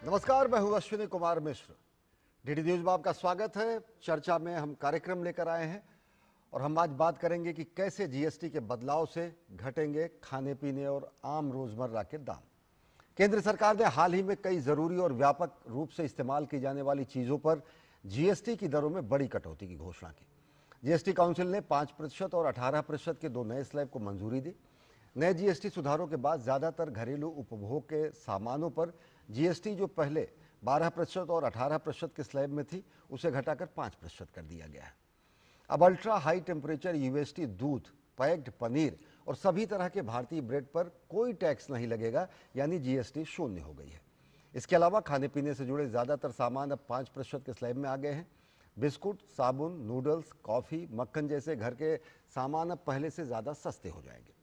नमस्कार, मैं हूं अश्विनी कुमार मिश्र। डीडी न्यूज में आपका स्वागत है। चर्चा में हम कार्यक्रम लेकर आए हैं और हम आज बात करेंगे कि कैसे जीएसटी के बदलाव से घटेंगे खाने पीने और आम रोजमर्रा के दाम। केंद्र सरकार ने हाल ही में कई जरूरी और व्यापक रूप से इस्तेमाल की जाने वाली चीजों पर जीएसटी की दरों में बड़ी कटौती की घोषणा की। जीएसटी काउंसिल ने 5% और 18% के 2 नए स्लैब को मंजूरी दी। नए जीएसटी सुधारों के बाद ज्यादातर घरेलू उपभोग के सामानों पर जीएसटी जो पहले 12% और 18% के स्लैब में थी, उसे घटाकर 5% कर दिया गया है। अब अल्ट्रा हाई टेम्परेचर यूएसटी दूध, पैक्ड पनीर और सभी तरह के भारतीय ब्रेड पर कोई टैक्स नहीं लगेगा, यानी जीएसटी शून्य हो गई है। इसके अलावा खाने पीने से जुड़े ज्यादातर सामान अब 5% के स्लैब में आ गए हैं। बिस्कुट, साबुन, नूडल्स, कॉफी, मक्खन जैसे घर के सामान अब पहले से ज्यादा सस्ते हो जाएंगे।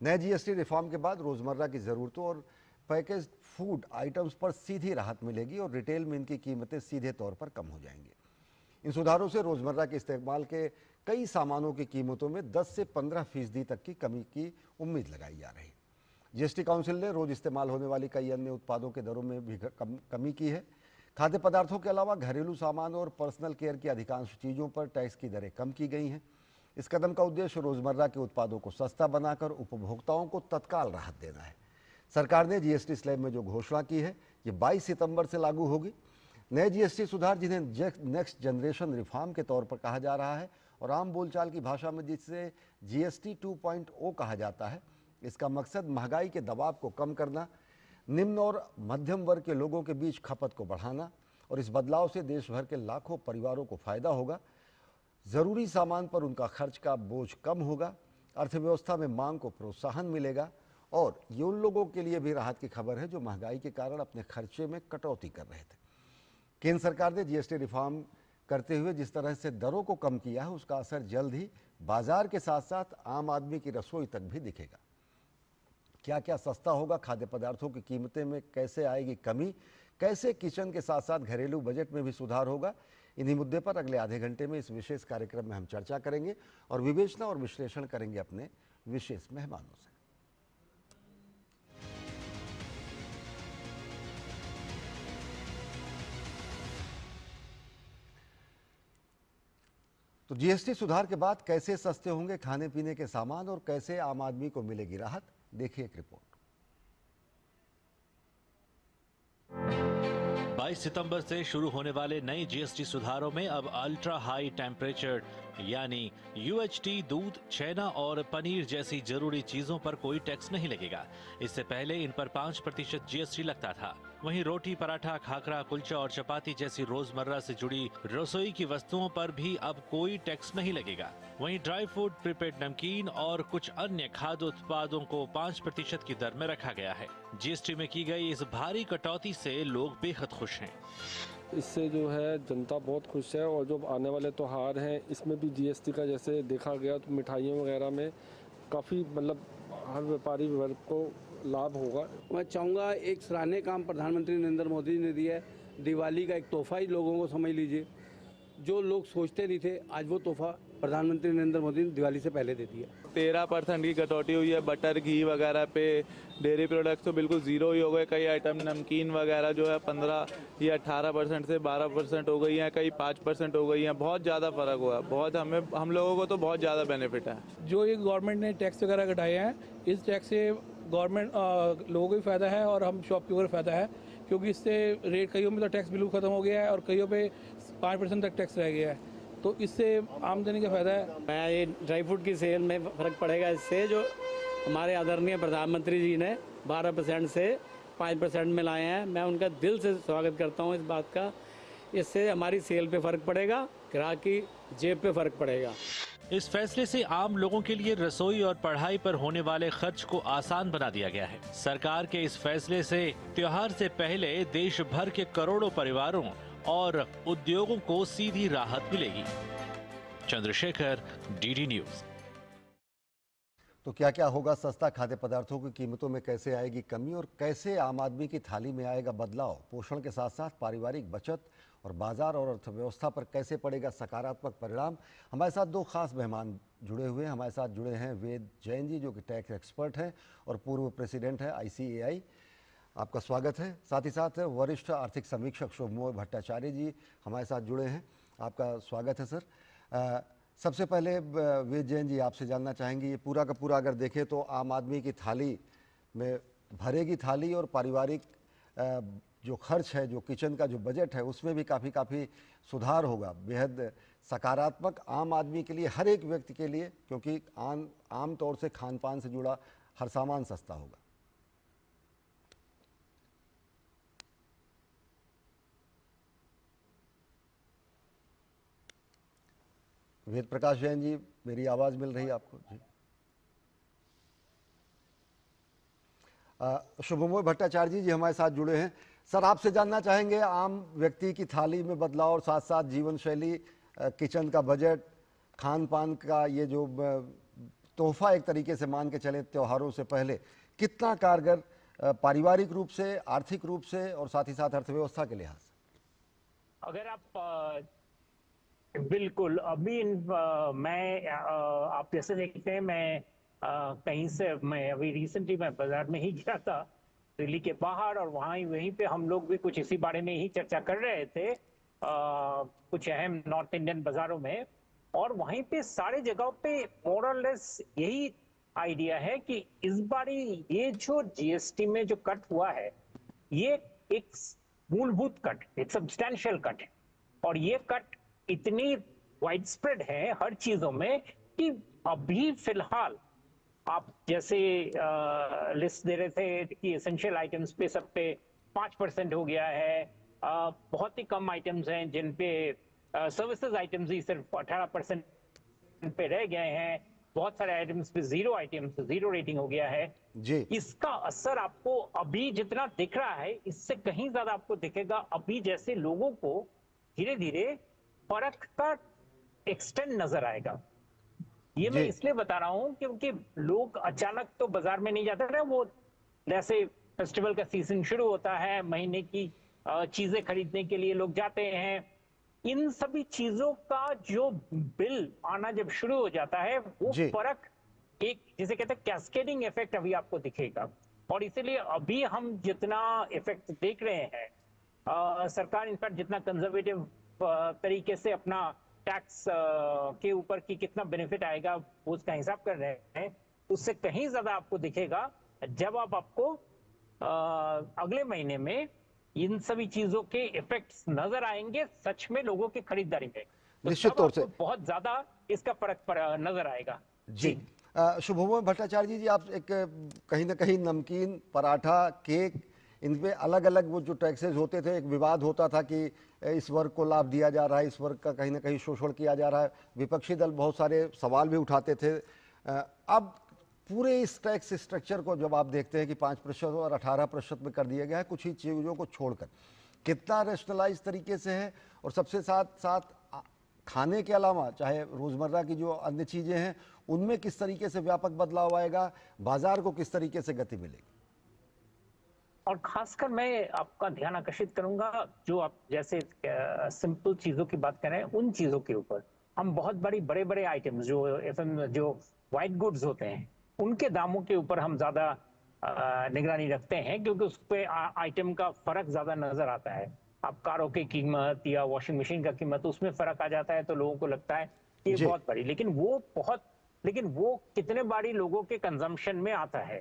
नए जीएसटी रिफॉर्म के बाद रोजमर्रा की जरूरतों और पैकेज्ड फूड आइटम्स पर सीधी राहत मिलेगी और रिटेल में इनकी कीमतें सीधे तौर पर कम हो जाएंगी। इन सुधारों से रोजमर्रा के इस्तेमाल के कई सामानों की कीमतों में 10 से 15% तक की कमी की उम्मीद लगाई जा रही है। जीएसटी काउंसिल ने रोज इस्तेमाल होने वाली कई अन्य उत्पादों के दरों में भी कमी की है। खाद्य पदार्थों के अलावा घरेलू सामान और पर्सनल केयर की अधिकांश चीज़ों पर टैक्स की दरें कम की गई हैं। इस कदम का उद्देश्य रोजमर्रा के उत्पादों को सस्ता बनाकर उपभोक्ताओं को तत्काल राहत देना है। सरकार ने जीएसटी स्लैब में जो घोषणा की है, ये 22 सितंबर से लागू होगी। नए जीएसटी सुधार, जिन्हें नेक्स्ट जनरेशन रिफॉर्म के तौर पर कहा जा रहा है और आम बोलचाल की भाषा में जिसे जीएसटी 2.0 कहा जाता है, इसका मकसद महंगाई के दबाव को कम करना, निम्न और मध्यम वर्ग के लोगों के बीच खपत को बढ़ाना और इस बदलाव से देश भर के लाखों परिवारों को फायदा होगा। जरूरी सामान पर उनका खर्च का बोझ कम होगा, अर्थव्यवस्था में मांग को प्रोत्साहन मिलेगा और ये उन लोगों के लिए भी राहत की खबर है जो महंगाई के कारण अपने खर्चे में कटौती कर रहे थे। केंद्र सरकार ने जीएसटी रिफॉर्म करते हुए जिस तरह से दरों को कम किया है, उसका असर जल्द ही बाजार के साथ साथ आम आदमी की रसोई तक भी दिखेगा। क्या क्या सस्ता होगा, खाद्य पदार्थों की कीमतें में कैसे आएगी कमी, कैसे किचन के साथ साथ घरेलू बजट में भी सुधार होगा, इन्हीं मुद्दे पर अगले आधे घंटे में इस विशेष कार्यक्रम में हम चर्चा करेंगे और विवेचना और विश्लेषण करेंगे अपने विशेष मेहमानों से। तो जीएसटी सुधार के बाद कैसे सस्ते होंगे खाने पीने के सामान और कैसे आम आदमी को मिलेगी राहत, देखिए एक रिपोर्ट। 22 सितंबर से शुरू होने वाले नए जीएसटी सुधारों में अब अल्ट्रा हाई टेम्परेचर यानी यूएचटी दूध, छेना और पनीर जैसी जरूरी चीजों पर कोई टैक्स नहीं लगेगा। इससे पहले इन पर 5% जीएसटी लगता था। वहीं रोटी, पराठा, खाखरा, कुलचा और चपाती जैसी रोजमर्रा से जुड़ी रसोई की वस्तुओं पर भी अब कोई टैक्स नहीं लगेगा। वहीं ड्राई फ्रूट, प्रीपेड नमकीन और कुछ अन्य खाद्य उत्पादों को 5% की दर में रखा गया है। जीएसटी में की गई इस भारी कटौती से लोग बेहद खुश हैं। इससे जो है जनता बहुत खुश है और जो आने वाले त्योहार हैं इसमें भी जीएसटी का जैसे देखा गया तो मिठाइयों वगैरह में काफ़ी मतलब हर व्यापारी वर्ग को लाभ होगा। मैं चाहूँगा एक सराहनीय काम प्रधानमंत्री नरेंद्र मोदी ने दिया है। दिवाली का एक तोहफा ही लोगों को समझ लीजिए, जो लोग सोचते नहीं थे आज वो तोहफा प्रधानमंत्री नरेंद्र मोदी ने दिवाली से पहले दे दिया। 13% की कटौती हुई है बटर, घी वगैरह पे। डेयरी प्रोडक्ट्स तो बिल्कुल ज़ीरो ही हो गए। कई आइटम नमकीन वगैरह जो है 15 या 18% से 12% हो गई हैं, कई 5% हो गई हैं। बहुत ज़्यादा फ़र्क हुआ है। बहुत हम लोगों को तो बहुत ज़्यादा बेनिफिट है। जो ये गवर्नमेंट ने टैक्स वगैरह घटाए हैं, इस टैक्स से गवर्नमेंट लोगों को भी फ़ायदा है और हम शॉपकीपर को फ़ायदा है, क्योंकि इससे रेट कईयों में तो टैक्स बिल्कुल ख़त्म हो गया है और कईयों पे 5% तक टैक्स रह गया है, तो इससे आमदनी का फ़ायदा है। मैं ये ड्राई फ्रूट की सेल में फ़र्क पड़ेगा इससे, जो हमारे आदरणीय प्रधानमंत्री जी ने 12% से 5% में लाए हैं। मैं उनका दिल से स्वागत करता हूँ इस बात का। इससे हमारी सेल पे फ़र्क पड़ेगा, ग्राहक की जेब पे फ़र्क पड़ेगा। इस फैसले से आम लोगों के लिए रसोई और पढ़ाई पर होने वाले खर्च को आसान बना दिया गया है। सरकार के इस फैसले से त्योहार से पहले देश भर के करोड़ों परिवारों और उद्योगों को सीधी राहत मिलेगी। Chandrashekhar, DD news. तो क्या क्या होगा सस्ता, खाद्य पदार्थों की कीमतों में कैसे आएगी कमी और कैसे आम आदमी की थाली में आएगा बदलाव, पोषण के साथ साथ पारिवारिक बचत और बाजार और अर्थव्यवस्था पर कैसे पड़ेगा सकारात्मक परिणाम। हमारे साथ दो खास मेहमान जुड़े हुए हैं। हमारे साथ जुड़े हैं वेद जैन जी, जो कि टैक्स एक्सपर्ट हैं और पूर्व प्रेसिडेंट हैं ICAI। आपका स्वागत है। साथ ही साथ वरिष्ठ आर्थिक समीक्षक शुभमोय भट्टाचार्य जी हमारे साथ जुड़े हैं। आपका स्वागत है सर। सबसे पहले वेद जैन जी आपसे जानना चाहेंगे, ये पूरा का पूरा अगर देखें तो आम आदमी की थाली में भरेगी थाली और पारिवारिक जो खर्च है, जो किचन का जो बजट है, उसमें भी काफ़ी सुधार होगा, बेहद सकारात्मक आम आदमी के लिए, हर एक व्यक्ति के लिए, क्योंकि आम तौर से खान पान से जुड़ा हर सामान सस्ता होगा। वेद प्रकाश जैन जी, मेरी आवाज़ मिल रही है आपको? जी। शुभमोय भट्टाचार्य जी हमारे साथ जुड़े हैं। सर, आपसे जानना चाहेंगे, आम व्यक्ति की थाली में बदलाव और साथ साथ जीवन शैली, किचन का बजट, खान पान का ये जो तोहफा एक तरीके से मान के चले त्योहारों से पहले, कितना कारगर पारिवारिक रूप से, आर्थिक रूप से और साथ ही साथ अर्थव्यवस्था के लिहाज से? अगर आप बिल्कुल अभी मैं आप जैसे देखते हैं, मैं कहीं से, मैं अभी रिसेंटली मैं बाजार में ही गया था दिल्ली के बाहर, और वहीं पे हम लोग भी कुछ इसी बारे में ही चर्चा कर रहे थे कुछ अहम नॉर्थ इंडियन बाजारों में, और वहीं पे सारे जगहों पे मोर और लेस यही आइडिया है कि इस बारी ये जो जीएसटी में जो कट हुआ है, ये एक मूलभूत कट, एक सब्सटैंशियल कट है, और ये कट इतनी वाइड स्प्रेड है हर चीजों में कि अभी फिलहाल आप जैसे लिस्ट दे रहे थे कि एसेंशियल आइटम्स पे सब पे 5% हो गया है। बहुत ही कम आइटम्स हैं जिन पे सर्विसेज आइटम्स ही सिर्फ 18% पे रह गए हैं। बहुत सारे आइटम्स पे जीरो रेटिंग हो गया है जी। इसका असर आपको अभी जितना दिख रहा है, इससे कहीं ज्यादा आपको दिखेगा अभी, जैसे लोगों को धीरे धीरे फर्क का एक्सटेंड नजर आएगा। ये मैं इसलिए बता रहा हूं क्योंकि लोग अचानक तो बाजार में नहीं जाते रहे, वो जैसे फेस्टिवल का सीजन शुरू होता है, महीने की चीजें खरीदने के लिए लोग जाते हैं। इन सभी चीजों का जो बिल आना जब शुरू हो जाता है, वो फर्क एक जिसे कहते हैं कैस्केडिंग इफेक्ट अभी आपको दिखेगा, और इसीलिए अभी हम जितना इफेक्ट देख रहे हैं, सरकार इनफैक्ट जितना कंजर्वेटिव तरीके से अपना टैक्स के ऊपर की कितना बेनिफिट आएगा उसका हिसाब कर रहे हैं, उससे कहीं ज्यादा आपको दिखेगा जब आपको अगले महीने में इन सभी चीजों के इफेक्ट्स नजर आएंगे सच में लोगों की खरीदारी में, तो निश्चित तौर से बहुत ज्यादा इसका फर्क नजर आएगा। जी। शुभमोय भट्टाचार्य जी, आप एक कहीं ना कहीं नमकीन, पराठा, केक, इन पे अलग अलग वो जो टैक्सेस होते थे, एक विवाद होता था कि इस वर्ग को लाभ दिया जा रहा है, इस वर्ग का कहीं ना कहीं शोषण किया जा रहा है। विपक्षी दल बहुत सारे सवाल भी उठाते थे। अब पूरे इस टैक्स स्ट्रक्चर को जब आप देखते हैं कि 5% और 18% में कर दिया गया है, कुछ ही चीज़ों को छोड़कर, कितना रेशनलाइज तरीके से है, और सबसे साथ साथ खाने के अलावा चाहे रोज़मर्रा की जो अन्य चीज़ें हैं उनमें किस तरीके से व्यापक बदलाव आएगा, बाजार को किस तरीके से गति मिलेगी? और खासकर मैं आपका ध्यान आकर्षित करूंगा, जो आप जैसे सिंपल चीजों की बात कर रहे हैं, उन चीजों के ऊपर हम बहुत बड़े बड़े आइटम्स जो वाइट गुड्स होते हैं, उनके दामों के ऊपर हम ज्यादा निगरानी रखते हैं, क्योंकि उस पर आइटम का फर्क ज्यादा नजर आता है। आप कारों की कीमत या वॉशिंग मशीन का कीमत, उसमें फर्क आ जाता है तो लोगों को लगता है ये बहुत बड़ी, लेकिन वो कितने बारी लोगों के कंजम्पशन में आता है।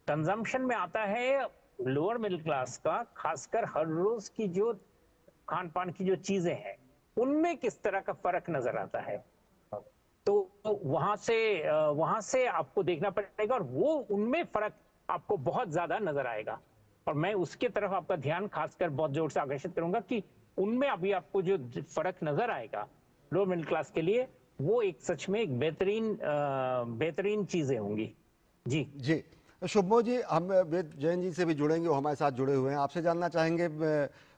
कंजम्पशन में आता है लोअर मिडिल क्लास का, खासकर हर रोज की जो खान पान की जो चीजें हैं उनमें किस तरह का फर्क नजर आता है, तो वहां से आपको देखना पड़ेगा, और वो उनमें फर्क आपको बहुत ज्यादा नजर आएगा। और मैं उसके तरफ आपका ध्यान खासकर बहुत जोर से आकर्षित करूंगा कि उनमें अभी आपको जो फर्क नजर आएगा लोअर मिडिल क्लास के लिए, वो एक सच में एक बेहतरीन चीजें होंगी। जी जी। शुभमोय जी, हम वेद जैन जी से भी जुड़ेंगे, वो हमारे साथ जुड़े हुए हैं। आपसे जानना चाहेंगे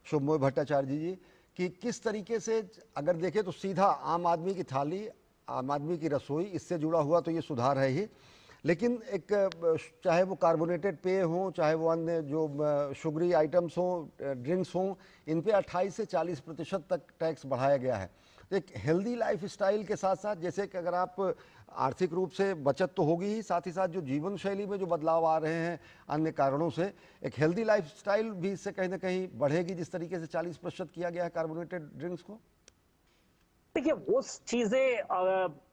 शुभमोय भट्टाचार्य जी कि किस तरीके से अगर देखें तो सीधा आम आदमी की थाली, आम आदमी की रसोई, इससे जुड़ा हुआ तो ये सुधार है ही, लेकिन एक चाहे वो कार्बोनेटेड पेय हों, चाहे वो अन्य जो शुगरी आइटम्स हों, ड्रिंक्स हों, इन पे 28 से 40% तक टैक्स बढ़ाया गया है। तो एक हेल्दी लाइफ स्टाइल के साथ साथ, जैसे कि अगर आप आर्थिक रूप से बचत तो होगी ही, साथ ही साथ जो जीवन शैली में जो बदलाव आ रहे हैं अन्य कारणों से, एक हेल्दी लाइफ स्टाइल भी इससे कहीं ना कहीं बढ़ेगी, जिस तरीके से 40% किया गया है कार्बोनेटेड ड्रिंक्स को। देखिए वो चीजें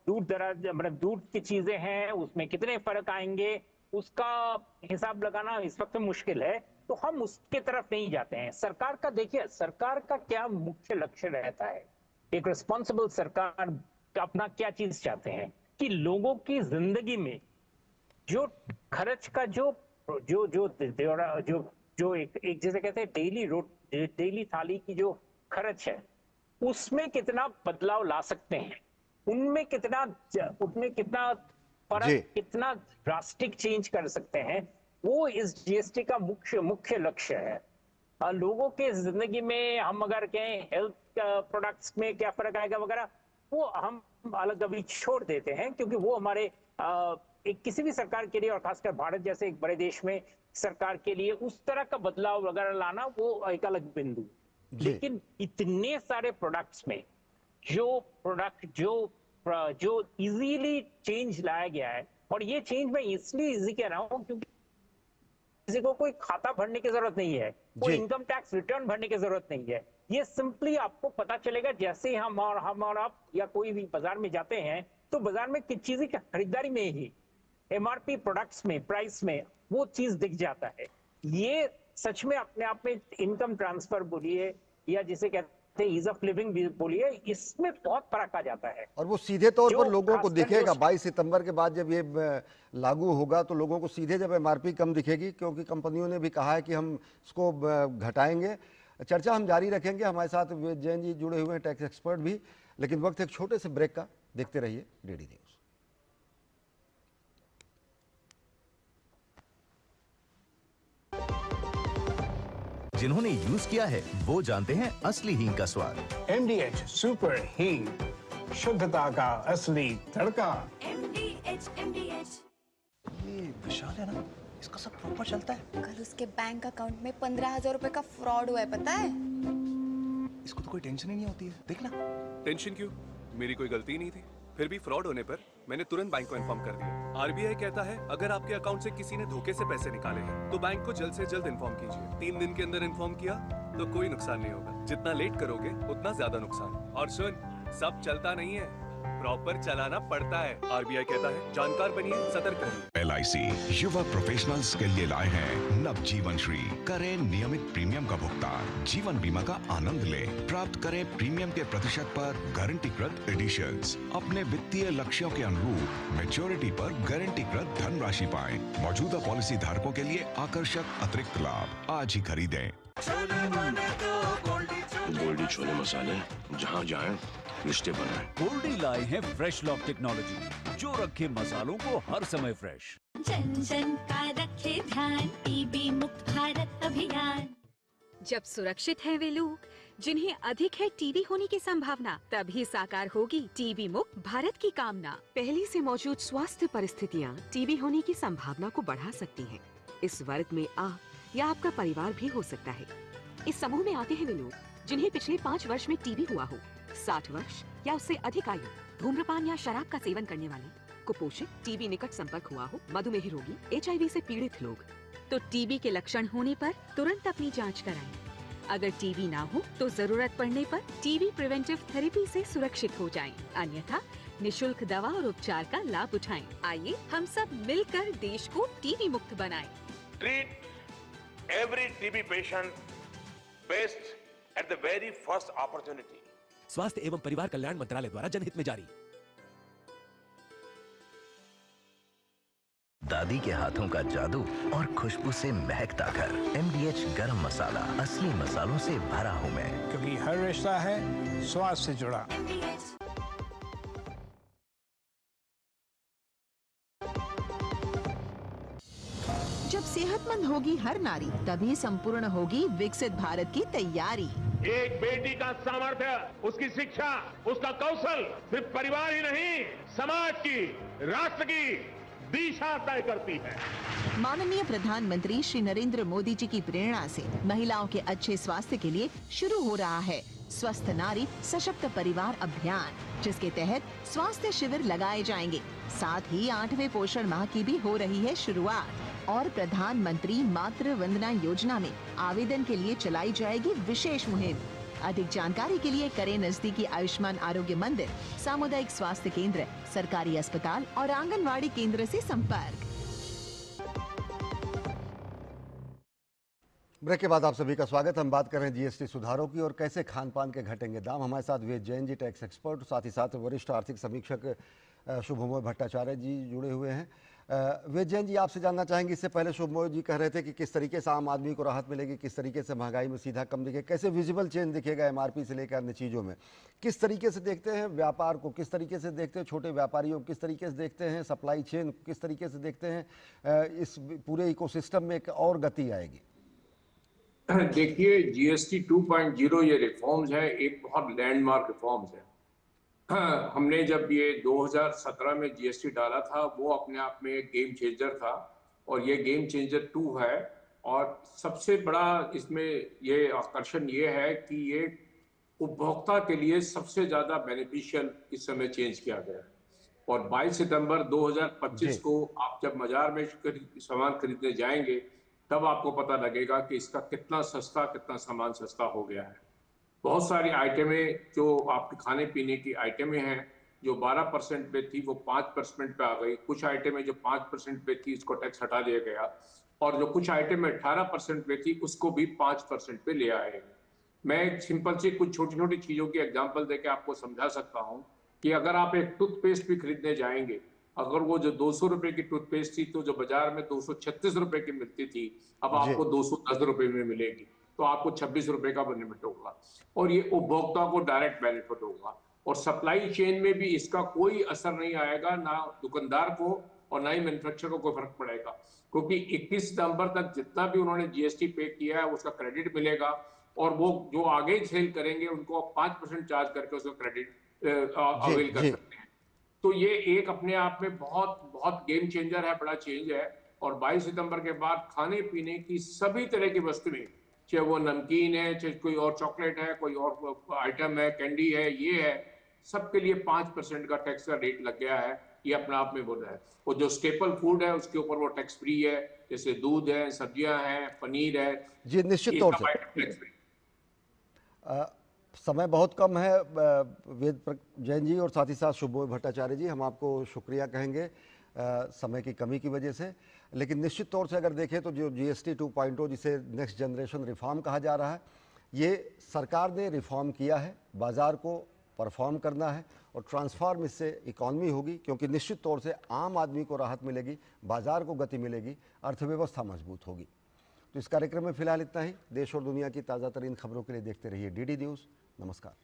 दूर दराज मतलब दूर की चीजें हैं, उसमें कितने फर्क आएंगे उसका हिसाब लगाना इस वक्त मुश्किल है, तो हम उसके तरफ नहीं जाते हैं। सरकार का देखिए, सरकार का क्या मुख्य लक्ष्य रहता है, एक रिस्पॉन्सिबल सरकार अपना क्या चीज चाहते हैं कि लोगों की जिंदगी में जो खर्च का जो जो जो जो जो एक जैसे कहते हैं डेली थाली की जो खर्च है, उसमें कितना बदलाव ला सकते हैं, उनमें कितना फर्क, कितना ड्रास्टिक चेंज कर सकते हैं, वो इस जीएसटी का मुख्य लक्ष्य है। लोगों के जिंदगी में हम अगर कहें हेल्थ प्रोडक्ट्स में क्या फर्क आएगा वगैरह, वो हम अलग अभी छोड़ देते हैं, क्योंकि वो हमारे एक किसी भी सरकार के लिए और खासकर भारत जैसे एक बड़े देश में सरकार के लिए उस तरह का बदलाव वगैरह लाना वो एक अलग बिंदु। लेकिन इतने सारे प्रोडक्ट्स में जो इजीली चेंज लाया गया है, और ये चेंज मैं इसलिए इजी कह रहा हूं क्योंकि किसी को कोई खाता भरने की जरूरत नहीं है, कोई इनकम टैक्स रिटर्न भरने की जरूरत नहीं है। ये सिंपली आपको पता चलेगा जैसे ही हम और आप या कोई भी बाजार में जाते हैं, तो बाजार में किस चीज की खरीदारी में ही एमआरपी प्रोडक्ट्स में प्राइस में वो चीज दिख जाता है। ये सच में अपने आप में इनकम ट्रांसफर बोलिए या जिसे कहते हैं ईज ऑफ लिविंग बोलिए, इसमें बहुत फर्क आ जाता है। और वो सीधे तौर पर लोगों को दिखेगा 22 सितंबर के बाद जब ये लागू होगा, तो लोगों को सीधे जब एमआरपी कम दिखेगी, क्योंकि कंपनियों ने भी कहा है कि हम इसको घटाएंगे। चर्चा हम जारी रखेंगे, हमारे साथ जैन जी जुड़े हुए हैं, टैक्स एक्सपर्ट भी, लेकिन वक्त एक छोटे से ब्रेक का। देखते रहिए डीडी न्यूज। जिन्होंने यूज किया है वो जानते हैं असली हींग का स्वाद। MDH सुपर हींग, शुद्धता का असली तड़का। MDH ये विशाल है ना, इसका सब प्रॉपर चलता है। कल उसके बैंक अकाउंट में 15,000 रुपए का फ्रॉड हुआ है, पता है? इसको तो कोई टेंशन ही नहीं होती है, देखना। टेंशन क्यों? मेरी कोई गलती नहीं थी। फिर भी फ्रॉड होने पर मैंने तुरंत बैंक को इन्फॉर्म कर दिया। आरबीआई कहता है अगर आपके अकाउंट से किसी ने धोखे से पैसे निकाले हैं तो बैंक को जल्द से जल्द इन्फॉर्म कीजिए। 3 दिन के अंदर इन्फॉर्म किया तो कोई नुकसान नहीं होगा। जितना लेट करोगे उतना ज्यादा नुकसान। और सुन, सब चलता नहीं है, प्रॉपर चलाना पड़ता है। आरबीआई कहता है जानकार बनिए, सतर्क रहिए। LIC युवा प्रोफेशनल्स के लिए लाए हैं नव जीवन श्री। करें नियमित प्रीमियम का भुगतान, जीवन बीमा का आनंद लें, प्राप्त करें प्रीमियम के प्रतिशत पर गारंटीकृत एडिशंस। अपने वित्तीय लक्ष्यों के अनुरूप मैच्योरिटी पर गारंटीकृत धनराशि पाएं। मौजूदा पॉलिसी धारकों के लिए आकर्षक अतिरिक्त लाभ। आज ही खरीदें। गोल्डी छोले मसाले, जहाँ जाएं रिश्ते बनाएं। गोल्डी लाए हैं फ्रेश लॉक टेक्नोलॉजी, जो रखे मसालों को हर समय फ्रेश। जन जन का रखे ध्यान, टीबी मुक्त भारत अभियान। जब सुरक्षित हैं वे लोग जिन्हें अधिक है टीबी होने की संभावना, तभी साकार होगी टीबी मुक्त भारत की कामना। पहले से मौजूद स्वास्थ्य परिस्थितियाँ टीबी होने की संभावना को बढ़ा सकती हैं। इस वर्ग में आप या आपका परिवार भी हो सकता है। इस समूह में आते हैं वे लोग जिन्हें पिछले 5 वर्ष में टीबी हुआ हो, 60 वर्ष या उससे अधिक आयु, धूम्रपान या शराब का सेवन करने वाले, कुपोषित, टीबी निकट संपर्क हुआ हो, मधुमेह रोगी, HIV से पीड़ित लोग। तो टीबी के लक्षण होने पर तुरंत अपनी जांच कराएं। अगर टीबी ना हो तो जरूरत पड़ने पर टीबी प्रिवेंटिव थेरेपी से सुरक्षित हो जाएं। अन्यथा निशुल्क दवा और उपचार का लाभ उठाएं। आइए हम सब मिलकर देश को टीबी मुक्त बनाएं। Treat every TB patient best at the very first opportunity. स्वास्थ्य एवं परिवार कल्याण मंत्रालय द्वारा जनहित में जारी। दादी के हाथों का जादू और खुशबू से महकता घर। MDH गरम मसाला, असली मसालों से भरा हूँ मैं, क्योंकि हर रिश्ता है स्वाद से जुड़ा। जब सेहतमंद होगी हर नारी, तभी संपूर्ण होगी विकसित भारत की तैयारी। एक बेटी का सामर्थ्य, उसकी शिक्षा, उसका कौशल सिर्फ परिवार ही नहीं, समाज की, राष्ट्र की दिशा तय करती है। माननीय प्रधानमंत्री श्री नरेंद्र मोदी जी की प्रेरणा से महिलाओं के अच्छे स्वास्थ्य के लिए शुरू हो रहा है स्वस्थ नारी सशक्त परिवार अभियान, जिसके तहत स्वास्थ्य शिविर लगाए जाएंगे। साथ ही 8वें पोषण माह की भी हो रही है शुरुआत और प्रधानमंत्री मातृ वंदना योजना में आवेदन के लिए चलाई जाएगी विशेष मुहिम। अधिक जानकारी के लिए करें नजदीकी आयुष्मान आरोग्य मंदिर, सामुदायिक स्वास्थ्य केंद्र, सरकारी अस्पताल और आंगनवाड़ी केंद्र से संपर्क। ब्रेक के बाद आप सभी का स्वागत। हम बात कर रहे हैं जीएसटी सुधारों की और कैसे खान पान के घटेंगे दाम। हमारे साथ वेद जैन जी, टैक्स एक्सपर्ट, साथ ही साथ वरिष्ठ आर्थिक समीक्षक शुभमोय भट्टाचार्य जी जुड़े हुए हैं। वेद जैन जी, आपसे जानना चाहेंगे, इससे पहले शुभमोय जी कह रहे थे कि किस तरीके से आम आदमी को राहत मिलेगी, किस तरीके से महंगाई में सीधा कम दिखेगा, कैसे विजिबल चेंज दिखेगा एमआरपी से लेकर अन्य चीज़ों में। किस तरीके से देखते हैं व्यापार को, किस तरीके से देखते हैं छोटे व्यापारियों को, किस तरीके से देखते हैं सप्लाई चेन, किस तरीके से देखते हैं इस पूरे इकोसिस्टम में एक और गति आएगी? देखिए, जीएसटी 2.0 ये रिफॉर्म्स है, एक बहुत लैंडमार्क रिफॉर्म्स है। हमने जब ये 2017 में जीएसटी डाला था, वो अपने आप में एक गेम चेंजर था और ये गेम चेंजर 2 है। और सबसे बड़ा इसमें ये आकर्षण ये है कि ये उपभोक्ता के लिए सबसे ज़्यादा बेनिफिशियल इस समय चेंज किया गया है। और 22 सितंबर 2025 को आप जब बाजार में सामान खरीदने जाएंगे तब आपको पता लगेगा कि इसका कितना सामान सस्ता हो गया है। बहुत सारी आइटमें जो आपके खाने पीने की आइटमें हैं जो 12% पे थी वो 5% पे आ गई। कुछ आइटमें जो 5% पे थी उसको टैक्स हटा दिया गया और जो कुछ आइटमें 18% पे थी उसको भी 5% पे ले आए। मैं एक सिंपल सी कुछ छोटी छोटी चीज़ों की एग्जाम्पल देके आपको समझा सकता हूँ कि अगर आप एक टूथपेस्ट भी खरीदने जाएंगे, अगर वो जो 200 रुपए की टूथपेस्ट थी तो जो बाजार में 236 रुपए की मिलती थी, अब आपको 210 रुपए में मिलेगी, तो आपको 26 रुपए का बेनिफिट होगा और ये उपभोक्ता को डायरेक्ट बेनिफिट होगा। और सप्लाई चेन में भी इसका कोई असर नहीं आएगा, ना दुकानदार को और ना ही मैन्युफैक्चरर को कोई फर्क पड़ेगा, क्योंकि 21 सितंबर तक जितना भी उन्होंने जीएसटी पे किया है उसका क्रेडिट मिलेगा और वो जो आगे सेल करेंगे उनको 5% चार्ज करके उसका क्रेडिट अवेल कर सकते हैं। तो ये एक अपने आप में बहुत बहुत गेम चेंजर है, बड़ा चेंज है। और 22 सितंबर के बाद खाने पीने की सभी तरह की वस्तुएं, चाहे वो नमकीन है, चाहे कोई और चॉकलेट है, कोई और आइटम है, कैंडी है, ये है, सबके लिए 5% का टैक्स का रेट लग गया है। ये अपने आप में बोल रहा है। और जो स्टेपल फूड है उसके ऊपर वो टैक्स फ्री है, जैसे दूध है, सब्जियां हैं, पनीर है, जी निश्चित तौर से। समय बहुत कम है वेद जैन जी और साथ ही साथ शुभमोय भट्टाचार्य जी, हम आपको शुक्रिया कहेंगे समय की कमी की वजह से। लेकिन निश्चित तौर से अगर देखें तो जो जीएसटी 2.0 जिसे नेक्स्ट जनरेशन रिफॉर्म कहा जा रहा है, ये सरकार ने रिफॉर्म किया है, बाज़ार को परफॉर्म करना है और ट्रांसफॉर्म इससे इकॉनमी होगी, क्योंकि निश्चित तौर से आम आदमी को राहत मिलेगी, बाज़ार को गति मिलेगी, अर्थव्यवस्था मजबूत होगी। तो इस कार्यक्रम में फिलहाल इतना ही। देश और दुनिया की ताज़ा तरीन खबरों के लिए देखते रहिए डीडी न्यूज़। नमस्कार।